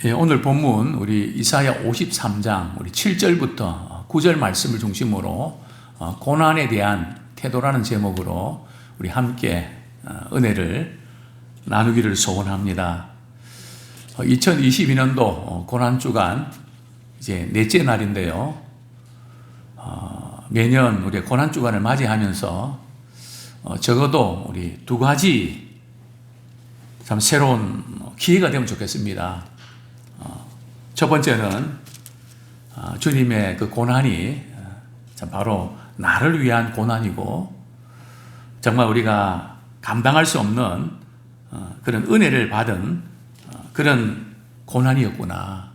오늘 본문 우리 이사야 53장 우리 7절부터 9절 말씀을 중심으로 고난에 대한 태도라는 제목으로 우리 함께 은혜를 나누기를 소원합니다. 2022년도 고난주간 이제 넷째 날인데요. 매년 우리 고난주간을 맞이하면서 적어도 우리 두 가지 참 새로운 기회가 되면 좋겠습니다. 첫 번째는 주님의 그 고난이 참 바로 나를 위한 고난이고 정말 우리가 감당할 수 없는 그런 은혜를 받은 그런 고난이었구나.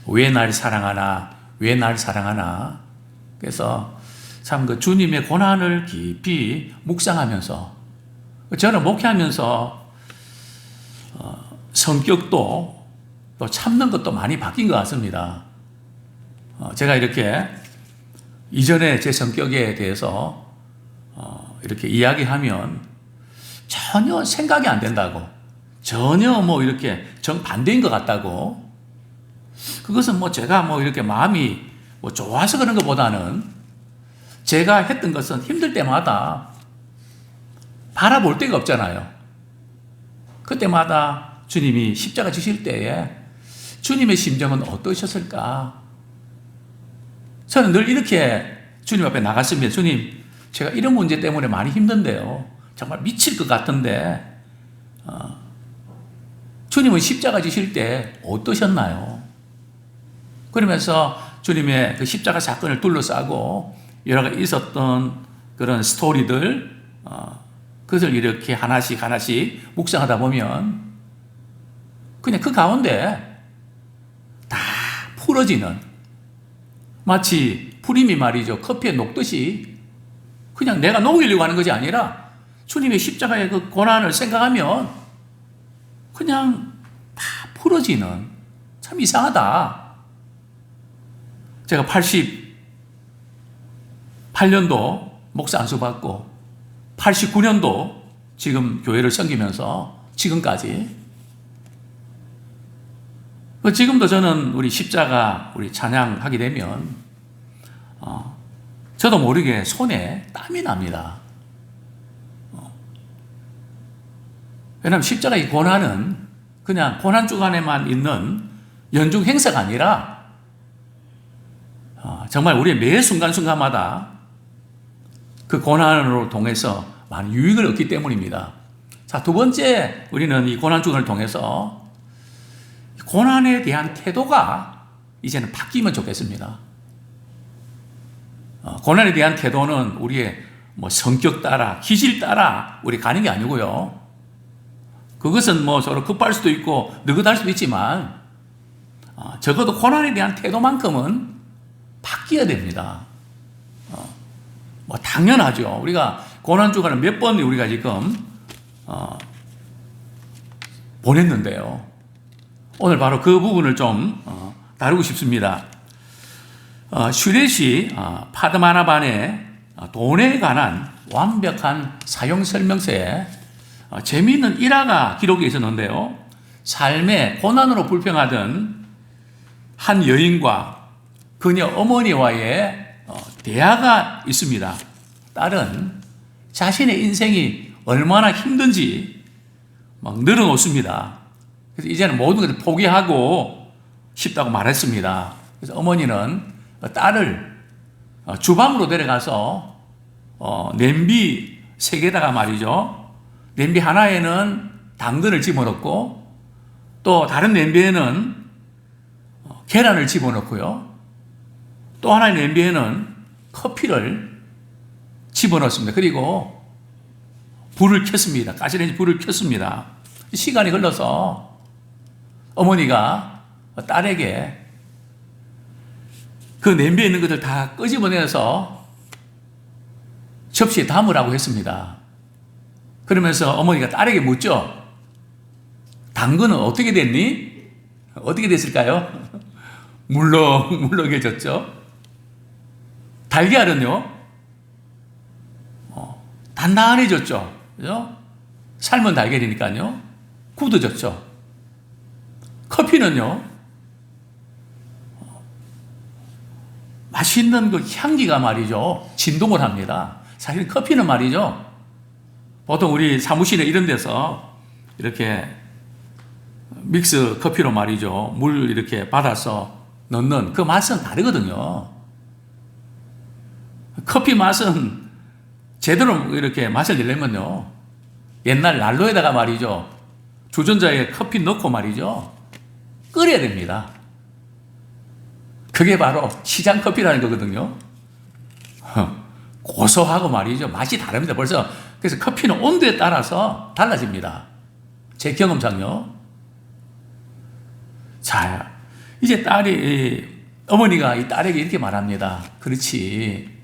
왜 날 사랑하나? 왜 날 사랑하나? 그래서 참 그 주님의 고난을 깊이 묵상하면서 저는 목회하면서 성격도 또 참는 것도 많이 바뀐 것 같습니다. 제가 이렇게 이전에 제 성격에 대해서 이렇게 이야기하면 전혀 생각이 안 된다고, 전혀 뭐 이렇게 정반대인 것 같다고, 그것은 뭐 제가 뭐 이렇게 마음이 뭐 좋아서 그런 것보다는 제가 했던 것은 힘들 때마다 바라볼 데가 없잖아요. 그때마다 주님이 십자가 지실 때에 주님의 심정은 어떠셨을까? 저는 늘 이렇게 주님 앞에 나갔습니다. 주님, 제가 이런 문제 때문에 많이 힘든데요. 정말 미칠 것 같은데 주님은 십자가 지실 때 어떠셨나요? 그러면서 주님의 그 십자가 사건을 둘러싸고 여러 가지 있었던 그런 스토리들, 그것을 이렇게 하나씩 묵상하다 보면 그냥 그 가운데 다 풀어지는, 마치 pu림이 말이죠, 커피에 녹듯이 그냥 내가 녹이려고 하는 것이 아니라 주님의 십자가의 그 고난을 생각하면 그냥 다 풀어지는, 참 이상하다. 제가 88년도 목사 안수 받고 89년도 지금 교회를 섬기면서 지금까지, 지금도 저는 우리 십자가 우리 찬양하게 되면 저도 모르게 손에 땀이 납니다. 왜냐하면 십자가의 고난은 그냥 고난 주간에만 있는 연중 행사가 아니라 정말 우리의 매 순간순간마다 그 고난으로 통해서 많은 유익을 얻기 때문입니다. 자, 두 번째, 우리는 이 고난 주간을 통해서 고난에 대한 태도가 이제는 바뀌면 좋겠습니다. 고난에 대한 태도는 우리의 뭐 성격 따라, 기질 따라 우리 가는 게 아니고요. 그것은 뭐 서로 급할 수도 있고 느긋할 수도 있지만 적어도 고난에 대한 태도만큼은 바뀌어야 됩니다. 뭐 당연하죠. 우리가 고난 주간을 몇 번 우리가 지금 보냈는데요. 오늘 바로 그 부분을 좀 다루고 싶습니다. 슈렛이 파드마나반의 돈에 관한 완벽한 사용 설명서에 재미있는 일화가 기록되어 있었는데요. 삶의 고난으로 불평하던 한 여인과 그녀 어머니와의 대화가 있습니다. 딸은 자신의 인생이 얼마나 힘든지 막 늘어놓습니다. 그래서 이제는 모든 것을 포기하고 싶다고 말했습니다. 그래서 어머니는 딸을 주방으로 데려가서 냄비 3개다가 말이죠, 냄비 하나에는 당근을 집어넣고 또 다른 냄비에는 계란을 집어넣고요, 또 하나의 냄비에는 커피를 집어넣습니다. 그리고 불을 켰습니다. 가스레인지 불을 켰습니다. 시간이 흘러서 어머니가 딸에게 그 냄비에 있는 것들 다 끄집어내서 접시에 담으라고 했습니다. 그러면서 어머니가 딸에게 묻죠. 당근은 어떻게 됐니? 어떻게 됐을까요? 물렁물렁해졌죠. 달걀은요, 단단해졌죠. 그죠? 삶은 달걀이니까요. 굳어졌죠. 커피는요, 맛있는 그 향기가 말이죠, 진동을 합니다. 사실 커피는 말이죠, 보통 우리 사무실에 이런 데서 이렇게 믹스 커피로 말이죠, 물 이렇게 받아서 넣는 그 맛은 다르거든요. 커피 맛은 제대로 이렇게 맛을 내려면요, 옛날 난로에다가 말이죠, 주전자에 커피 넣고 말이죠, 끓여야 됩니다. 그게 바로 시장 커피라는 거거든요. 고소하고 말이죠, 맛이 다릅니다. 벌써 그래서 커피는 온도에 따라서 달라집니다. 제 경험상요. 자, 이제 어머니가 이 딸에게 이렇게 말합니다. 그렇지.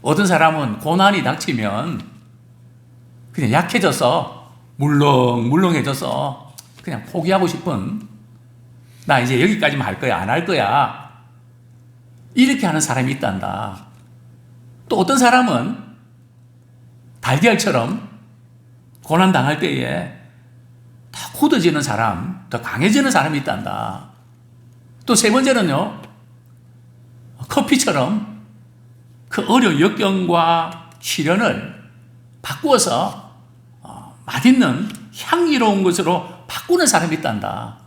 어떤 사람은 고난이 닥치면 그냥 약해져서 물렁물렁해져서 그냥 포기하고 싶은, 나 이제 여기까지만 할 거야, 안 할 거야, 이렇게 하는 사람이 있단다. 또 어떤 사람은 달걀처럼 고난 당할 때에 더 굳어지는 사람, 더 강해지는 사람이 있단다. 또 세 번째는요, 커피처럼 그 어려운 역경과 시련을 바꾸어서 맛있는 향기로운 것으로 바꾸는 사람이 있단다.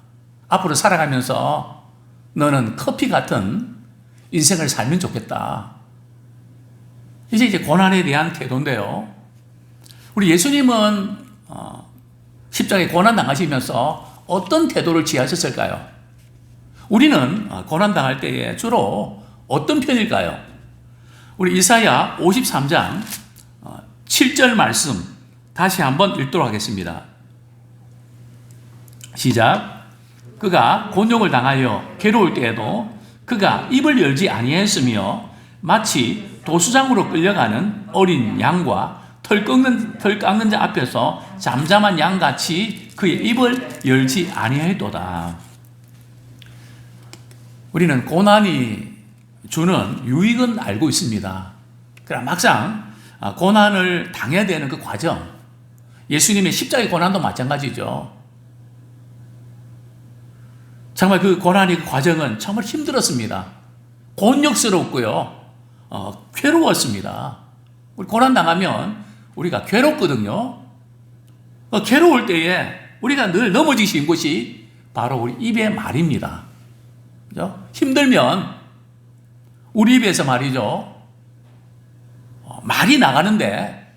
앞으로 살아가면서 너는 커피 같은 인생을 살면 좋겠다. 이제 고난에 대한 태도인데요. 우리 예수님은 십자가에 고난 당하시면서 어떤 태도를 취하셨을까요? 우리는 고난 당할 때에 주로 어떤 편일까요? 우리 이사야 53장 7절 말씀 다시 한번 읽도록 하겠습니다. 시작. 그가 곤욕을 당하여 괴로울 때에도 그가 입을 열지 아니하였으며 마치 도수장으로 끌려가는 어린 양과 털 깎는 자 앞에서 잠잠한 양같이 그의 입을 열지 아니하였도다. 우리는 고난이 주는 유익은 알고 있습니다. 그러나 막상 고난을 당해야 되는 그 과정, 예수님의 십자가의 고난도 마찬가지죠. 정말 그 고난의 그 과정은 정말 힘들었습니다. 곤욕스럽고요, 괴로웠습니다. 우리 고난 당하면 우리가 괴롭거든요. 괴로울 때에 우리가 늘 넘어지신 곳이 바로 우리 입의 말입니다. 그죠? 힘들면 우리 입에서 말이죠, 말이 나가는데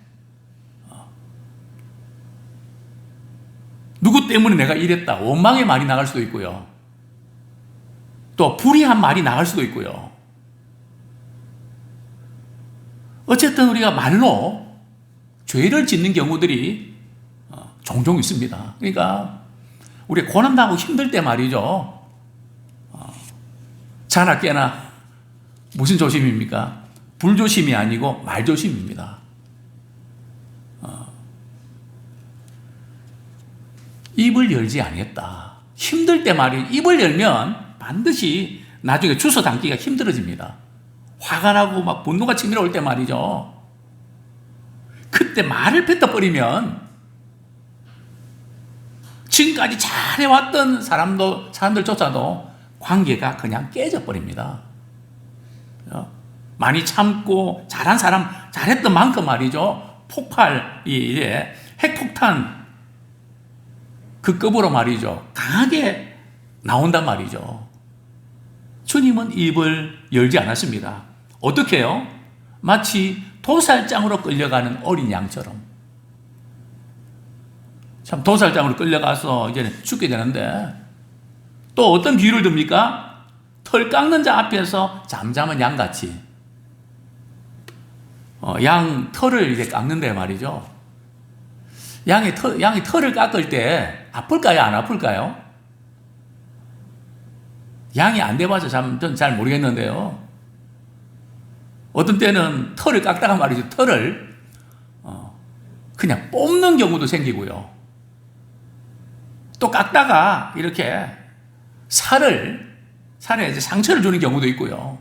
누구 때문에 내가 이랬다, 원망의 말이 나갈 수도 있고요, 또 불의한 말이 나갈 수도 있고요. 어쨌든 우리가 말로 죄를 짓는 경우들이 종종 있습니다. 그러니까 우리 고난당하고 힘들 때 말이죠, 자나 깨나 무슨 조심입니까? 불조심이 아니고 말조심입니다. 입을 열지 아니했다. 힘들 때 말이 입을 열면 반드시 나중에 주워 담기가 힘들어집니다. 화가 나고 막 분노가 치밀어 올 때 말이죠, 그때 말을 뱉어버리면 지금까지 잘해왔던 사람들조차도 관계가 그냥 깨져버립니다. 많이 참고 잘한 사람, 잘했던 만큼 말이죠, 이제 핵폭탄 그 급으로 말이죠, 강하게 나온단 말이죠. 주님은 입을 열지 않았습니다. 어떻게 해요? 마치 도살장으로 끌려가는 어린 양처럼. 참, 도살장으로 끌려가서 이제 죽게 되는데, 또 어떤 비유를 듭니까? 털 깎는 자 앞에서 잠잠한 양같이. 양 털을 이제 깎는데 말이죠, 양이 털을 깎을 때 아플까요? 안 아플까요? 양이 안 돼봐서 잘 모르겠는데요, 어떤 때는 털을 깎다가 말이죠, 털을 그냥 뽑는 경우도 생기고요, 또 깎다가 이렇게 살에 이제 상처를 주는 경우도 있고요.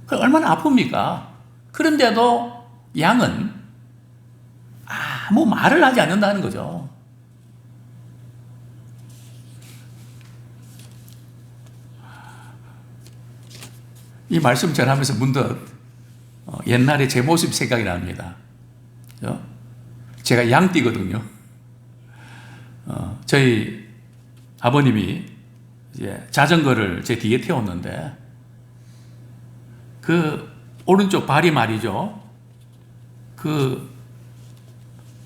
그 얼마나 아픕니까? 그런데도 양은 아무 말을 하지 않는다는 거죠. 이 말씀 전하면서 문득 옛날에 제 모습 생각이 납니다. 제가 양띠거든요. 저희 아버님이 이제 자전거를 제 뒤에 태웠는데 그 오른쪽 발이 말이죠. 그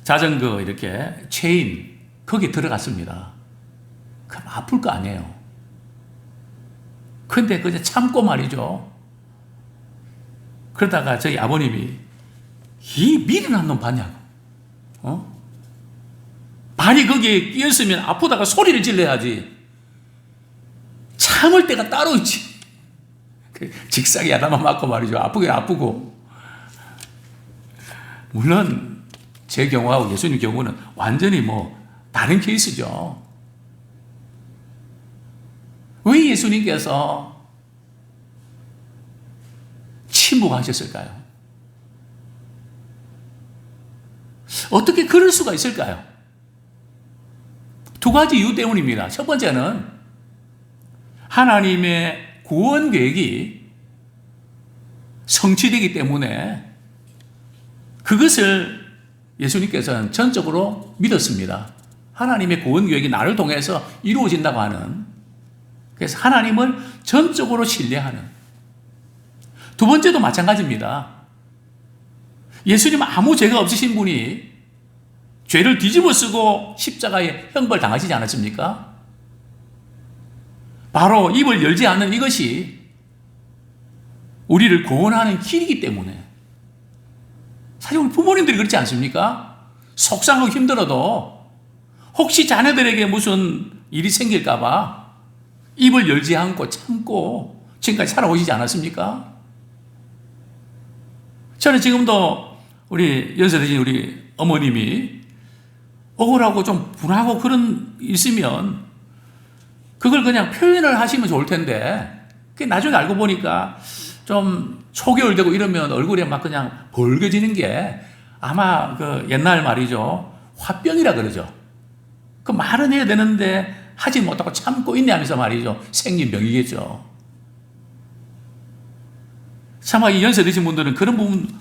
자전거 이렇게 체인 거기 들어갔습니다. 그럼 아플 거 아니에요. 근데 그냥 참고 말이죠. 그러다가 저희 아버님이 이 미련한 놈 봤냐고. 발이 거기에 끼었으면 아프다가 소리를 질러야지. 참을 때가 따로 있지. 직사기 하나만 맞고 말이죠. 아프긴 아프고. 물론 제 경우하고 예수님 경우는 완전히 다른 케이스죠. 왜 예수님께서 침묵하셨을까요? 어떻게 그럴 수가 있을까요? 두 가지 이유 때문입니다. 첫 번째는 하나님의 구원 계획이 성취되기 때문에 그것을 예수님께서는 전적으로 믿었습니다. 하나님의 구원 계획이 나를 통해서 이루어진다고 하는, 그래서 하나님을 전적으로 신뢰하는. 두 번째도 마찬가지입니다. 예수님 아무 죄가 없으신 분이 죄를 뒤집어 쓰고 십자가에 형벌 당하시지 않았습니까? 바로 입을 열지 않는 이것이 우리를 구원하는 길이기 때문에. 사실 우리 부모님들이 그렇지 않습니까? 속상하고 힘들어도 혹시 자녀들에게 무슨 일이 생길까봐 입을 열지 않고 참고 지금까지 살아오시지 않았습니까? 저는 지금도 우리 연세 드신 우리 어머님이 억울하고 좀 분하고 그런 있으면 그걸 그냥 표현을 하시면 좋을 텐데, 그게 나중에 알고 보니까 좀 초겨울되고 이러면 얼굴에 막 그냥 벌게지는 게 아마 그 옛날 말이죠. 화병이라 그러죠. 그 말은 해야 되는데 하지 못하고 참고 있네 하면서 말이죠. 생긴 병이겠죠. 참, 이 연세 드신 분들은 그런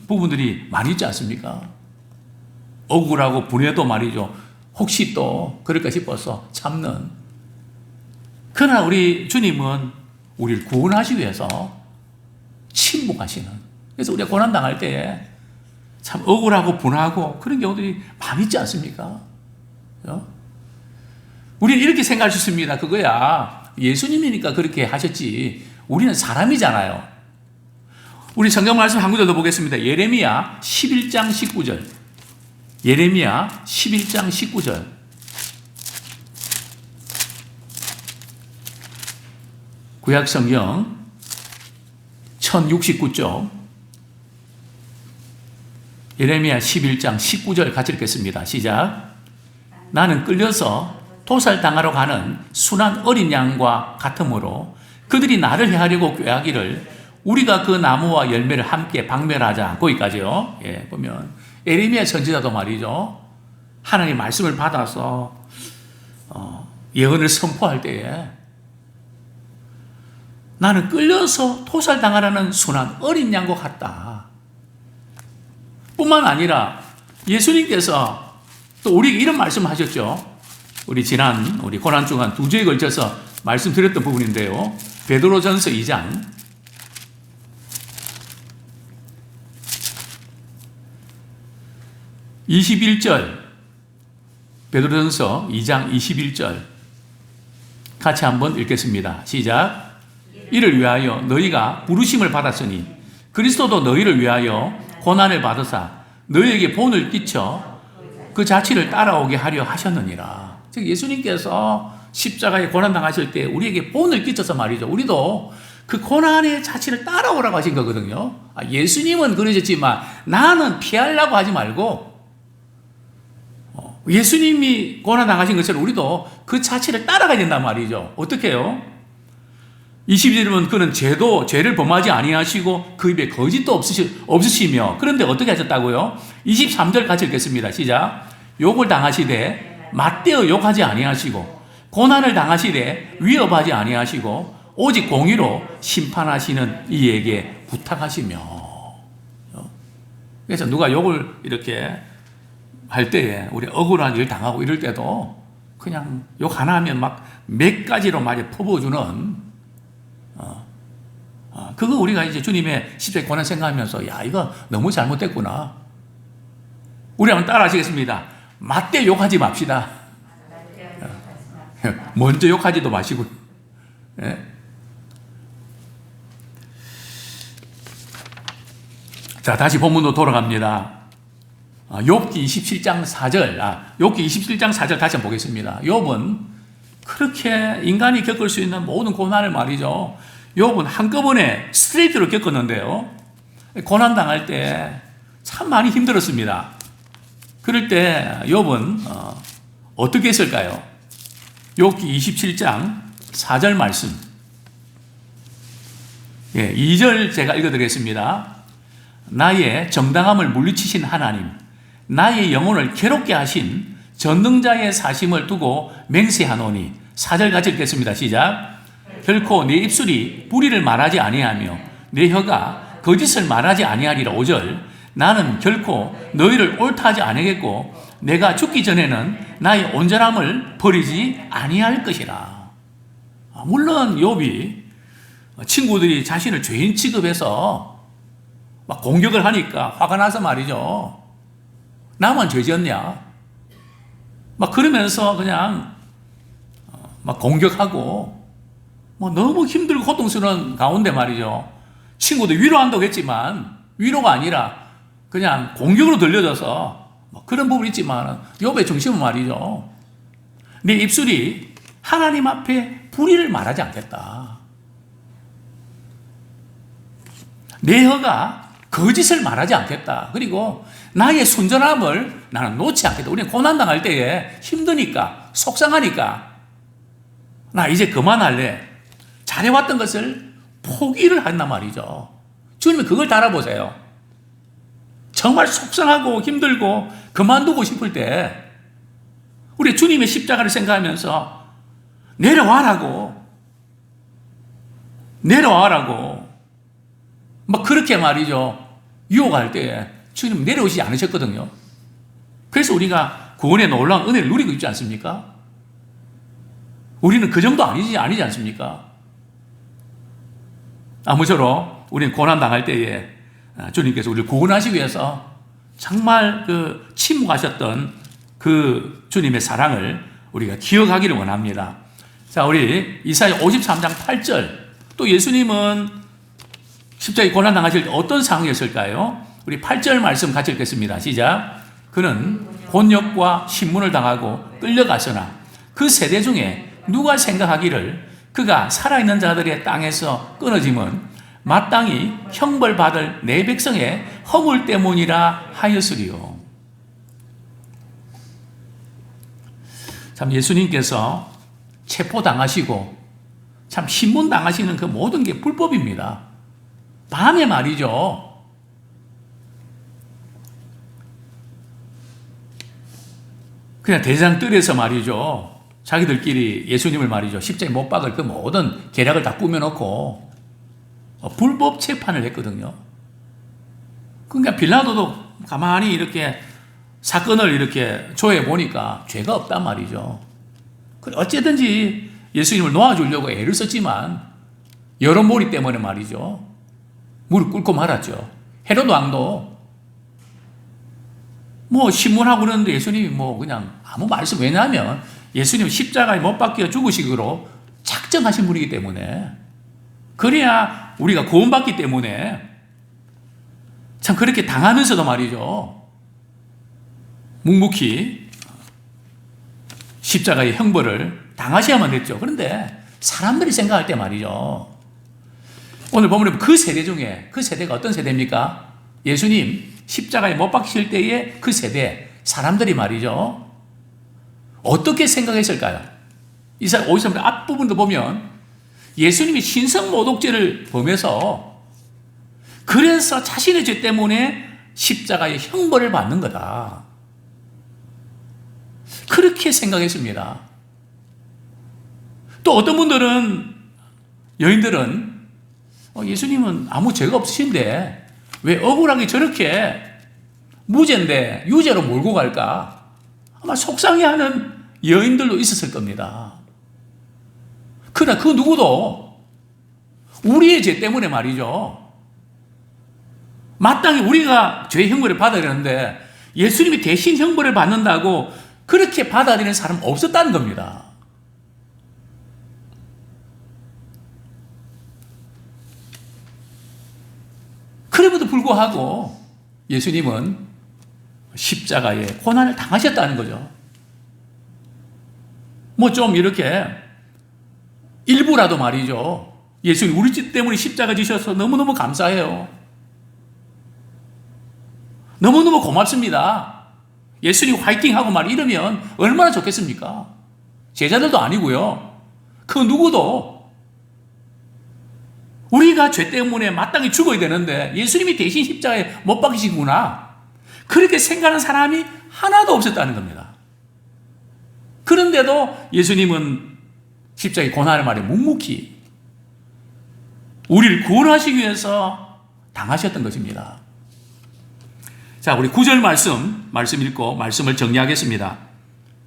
부분들이 많이 있지 않습니까? 억울하고 분해도 말이죠. 혹시 또 그럴까 싶어서 참는. 그러나 우리 주님은 우리를 구원하시기 위해서 침묵하시는. 그래서 우리가 고난당할 때에 참 억울하고 분하고 그런 경우들이 많이 있지 않습니까? 우리는 이렇게 생각할 수 있습니다. 그거야 예수님이니까 그렇게 하셨지 우리는 사람이잖아요. 우리 성경 말씀 한 구절 더 보겠습니다. 예레미야 11장 19절. 예레미야 11장 19절. 구약 성경 1069쪽. 예레미야 11장 19절 같이 읽겠습니다. 시작. 나는 끌려서 도살당하러 가는 순한 어린 양과 같으므로 그들이 나를 해하려고 꾀하기를 우리가 그 나무와 열매를 함께 박멸하자. 거기까지요. 예, 보면 예레미야 선지자도 말이죠. 하나님의 말씀을 받아서 예언을 선포할 때에 나는 끌려서 토살당하라는 순한 어린 양과 같다. 뿐만 아니라 예수님께서 또 우리에게 이런 말씀을 하셨죠. 우리 지난 우리 고난 주간 두 주에 걸쳐서 말씀드렸던 부분인데요. 베드로전서 2장 21절. 베드로전서 2장 21절 같이 한번 읽겠습니다. 시작. 이를 위하여 너희가 부르심을 받았으니 그리스도도 너희를 위하여 고난을 받으사 너희에게 본을 끼쳐 그 자취를 따라오게 하려 하셨느니라. 즉 예수님께서 십자가에 고난당하실 때 우리에게 본을 끼쳐서 말이죠. 우리도 그 고난의 자취를 따라오라고 하신 거거든요. 예수님은 그러셨지만 나는 피하려고 하지 말고 예수님이 고난당하신 것처럼 우리도 그 자취를 따라가야 된단 말이죠. 어떻게 해요? 22절은 그는 죄를 범하지 아니하시고 그 입에 거짓도 없으시며 그런데 어떻게 하셨다고요? 23절 같이 읽겠습니다. 시작. 욕을 당하시되 맞대어 욕하지 아니하시고 고난을 당하시되 위협하지 아니하시고 오직 공의로 심판하시는 이에게 부탁하시며. 그래서 누가 욕을 이렇게 할 때에 우리 억울한 일 당하고 이럴 때도 그냥 욕 하나 하면 막 몇 가지로 많이 퍼부어주는 그거 우리가 이제 주님의 십자가의 고난 생각하면서 야 이거 너무 잘못됐구나. 우리 한번 따라 하시겠습니다. 맞대 욕하지 맙시다. 먼저 욕하지도 마시고. 예? 자, 다시 본문으로 돌아갑니다. 욥기 27장 4절. 욥기 27장 4절 다시 한번 보겠습니다. 욥은 그렇게 인간이 겪을 수 있는 모든 고난을 말이죠. 욥은 한꺼번에 스트레이트로 겪었는데요. 고난 당할 때 참 많이 힘들었습니다. 그럴 때 욥은 어떻게 했을까요? 욥기 27장 4절 말씀. 2절 제가 읽어드리겠습니다. 나의 정당함을 물리치신 하나님, 나의 영혼을 괴롭게 하신 전능자의 사심을 두고 맹세하노니. 4절 같이 읽겠습니다. 시작. 결코 내 입술이 불의를 말하지 아니하며 내 혀가 거짓을 말하지 아니하리라. 5절. 나는 결코 너희를 옳다 하지 아니하겠고 내가 죽기 전에는 나의 온전함을 버리지 아니할 것이라. 물론 욥이 친구들이 자신을 죄인 취급해서 막 공격을 하니까 화가 나서 말이죠. 나만 죄 지었냐? 막 그러면서 그냥 막 공격하고 뭐 너무 힘들고 고통스러운 가운데 말이죠. 친구들 위로한다고 했지만 위로가 아니라 그냥 공격으로 들려져서 뭐 그런 부분이 있지만 욥의 중심은 말이죠. 내 입술이 하나님 앞에 불의를 말하지 않겠다. 내 혀가 거짓을 말하지 않겠다. 그리고 나의 순전함을 나는 놓지 않겠다. 우리는 고난당할 때에 힘드니까 속상하니까 나 이제 그만할래. 잘해왔던 것을 포기를 한단 말이죠. 주님은 그걸 달아보세요. 정말 속상하고 힘들고 그만두고 싶을 때 우리 주님의 십자가를 생각하면서 내려와라고 막 그렇게 말이죠. 유혹할 때 주님 내려오시지 않으셨거든요. 그래서 우리가 구원의 놀라운 은혜를 누리고 있지 않습니까? 우리는 그 정도 아니지 않습니까? 아무쪼록 우리는 고난당할 때에 주님께서 우리를 구원하시기 위해서 정말 그 침묵하셨던 그 주님의 사랑을 우리가 기억하기를 원합니다. 자, 우리 이사야 53장 8절. 또 예수님은 십자가에 고난당하실 때 어떤 상황이었을까요? 우리 8절 말씀 같이 읽겠습니다. 시작. 그는 곤욕과 신문을 당하고 끌려갔으나 그 세대 중에 누가 생각하기를 그가 살아있는 자들의 땅에서 끊어짐은 마땅히 형벌받을 내 백성의 허물 때문이라 하였으리요. 참 예수님께서 체포당하시고 참 신문당하시는 그 모든 게 불법입니다. 밤에 말이죠. 그냥 대장뜰에서 말이죠. 자기들끼리 예수님을 말이죠. 십자가에 못 박을 그 모든 계략을 다 꾸며놓고 불법 재판을 했거든요. 그러니까 빌라도도 가만히 이렇게 사건을 이렇게 조회 보니까 죄가 없단 말이죠. 어쨌든지 예수님을 놓아주려고 애를 썼지만 여론몰이 때문에 말이죠. 무릎 꿇고 말았죠. 헤롯 왕도 뭐 신문하고 그러는데 예수님이 뭐 그냥 아무 말씀. 왜냐하면 예수님은 십자가에 못 박혀 죽으시기로 작정하신 분이기 때문에, 그래야 우리가 구원받기 때문에 참 그렇게 당하면서도 말이죠. 묵묵히 십자가의 형벌을 당하셔야만 됐죠. 그런데 사람들이 생각할 때 말이죠. 오늘 보면 그 세대 중에, 그 세대가 어떤 세대입니까? 예수님 십자가에 못 박히실 때의 그 세대 사람들이 말이죠. 어떻게 생각했을까요? 이사야 53장 앞부분도 보면 예수님이 신성모독죄를 범해서 그래서 자신의 죄 때문에 십자가의 형벌을 받는 거다. 그렇게 생각했습니다. 또 어떤 분들은 여인들은 예수님은 아무 죄가 없으신데 왜 억울하게 저렇게 무죄인데 유죄로 몰고 갈까? 아마 속상해하는 여인들도 있었을 겁니다. 그러나 그 누구도 우리의 죄 때문에 말이죠. 마땅히 우리가 죄 형벌을 받아야 되는데 예수님이 대신 형벌을 받는다고 그렇게 받아들이는 사람은 없었다는 겁니다. 그럼에도 불구하고 예수님은 십자가에 고난을 당하셨다는 거죠. 뭐 좀 이렇게 일부라도 말이죠. 예수님 우리 집 때문에 십자가 지셔서 너무너무 감사해요. 너무너무 고맙습니다. 예수님 화이팅하고 말 이러면 얼마나 좋겠습니까? 제자들도 아니고요. 그 누구도 우리가 죄 때문에 마땅히 죽어야 되는데 예수님이 대신 십자가에 못 박히시구나. 그렇게 생각하는 사람이 하나도 없었다는 겁니다. 그런데도 예수님은 십자가의 고난의 말에 묵묵히 우리를 구원하시기 위해서 당하셨던 것입니다. 자, 우리 9절 말씀 읽고 말씀을 정리하겠습니다.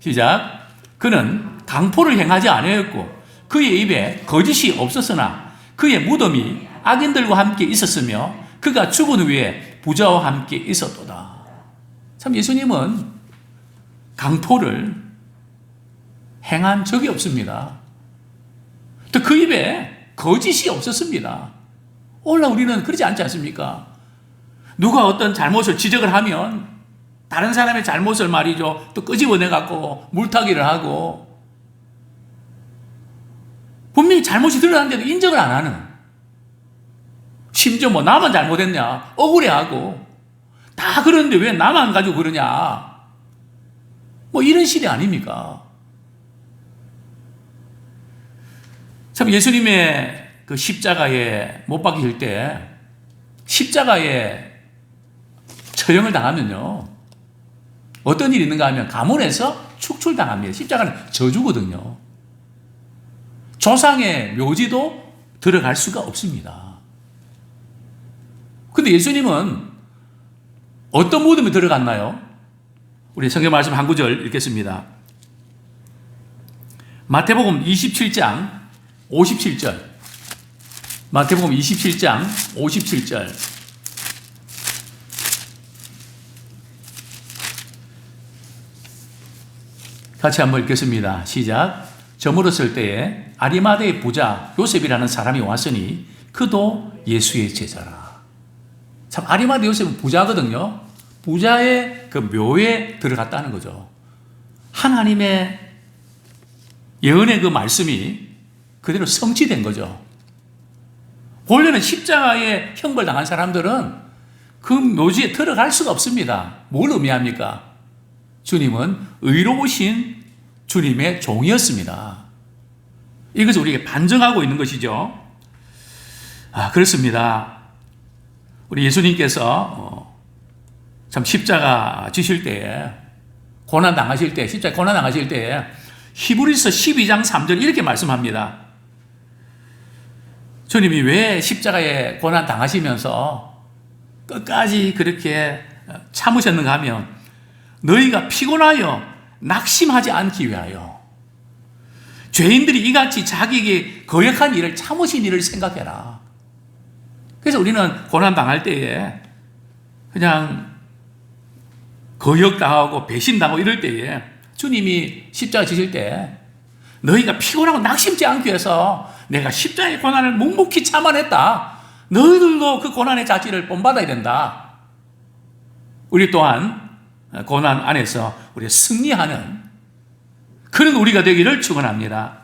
시작. 그는 강포를 행하지 아니하였고 그의 입에 거짓이 없었으나 그의 무덤이 악인들과 함께 있었으며 그가 죽은 후에 부자와 함께 있었도다. 참 예수님은 강포를 행한 적이 없습니다. 또 그 입에 거짓이 없었습니다. 오늘날 우리는 그러지 않지 않습니까? 누가 어떤 잘못을 지적을 하면 다른 사람의 잘못을 말이죠. 또 끄집어내갖고 물타기를 하고 분명히 잘못이 드러났는데도 인정을 안 하는, 심지어 뭐 나만 잘못했냐 억울해하고 다 그러는데 왜 나만 가지고 그러냐 뭐 이런 시대 아닙니까? 참 예수님의 그 십자가에 못 박히실 때 십자가에 처형을 당하면요 어떤 일이 있는가 하면 가문에서 축출당합니다. 십자가는 저주거든요. 조상의 묘지도 들어갈 수가 없습니다. 근데 예수님은 어떤 무덤에 들어갔나요? 우리 성경 말씀 한 구절 읽겠습니다. 마태복음 27장 57절. 마태복음 27장 57절. 같이 한번 읽겠습니다. 시작. 저물었을 때에 아리마대의 부자 요셉이라는 사람이 왔으니 그도 예수의 제자라. 참 아리마대 요셉은 부자거든요. 부자의 그 묘에 들어갔다는 거죠. 하나님의 예언의 그 말씀이 그대로 성취된 거죠. 본래는 십자가에 형벌당한 사람들은 그 묘지에 들어갈 수가 없습니다. 뭘 의미합니까? 주님은 의로우신 주님의 종이었습니다. 이것을 우리에게 반증하고 있는 것이죠. 그렇습니다. 우리 예수님께서 참 십자가 지실 때에 고난 당하실 때, 십자가 고난 당하실 때에 히브리서 12장 3절 이렇게 말씀합니다. 주님이 왜 십자가에 고난 당하시면서 끝까지 그렇게 참으셨는가 하면 너희가 피곤하여 낙심하지 않기 위하여 죄인들이 이같이 자기에게 거역한 일을 참으신 일을 생각해라. 그래서 우리는 고난 당할 때에 그냥 거역당하고 배신당하고 이럴 때에 주님이 십자가 지실 때 너희가 피곤하고 낙심지 않기 위해서 내가 십자가의 고난을 묵묵히 참아냈다. 너희들도 그 고난의 자질을 본받아야 된다. 우리 또한 고난 안에서 우리 승리하는 그런 우리가 되기를 축원합니다.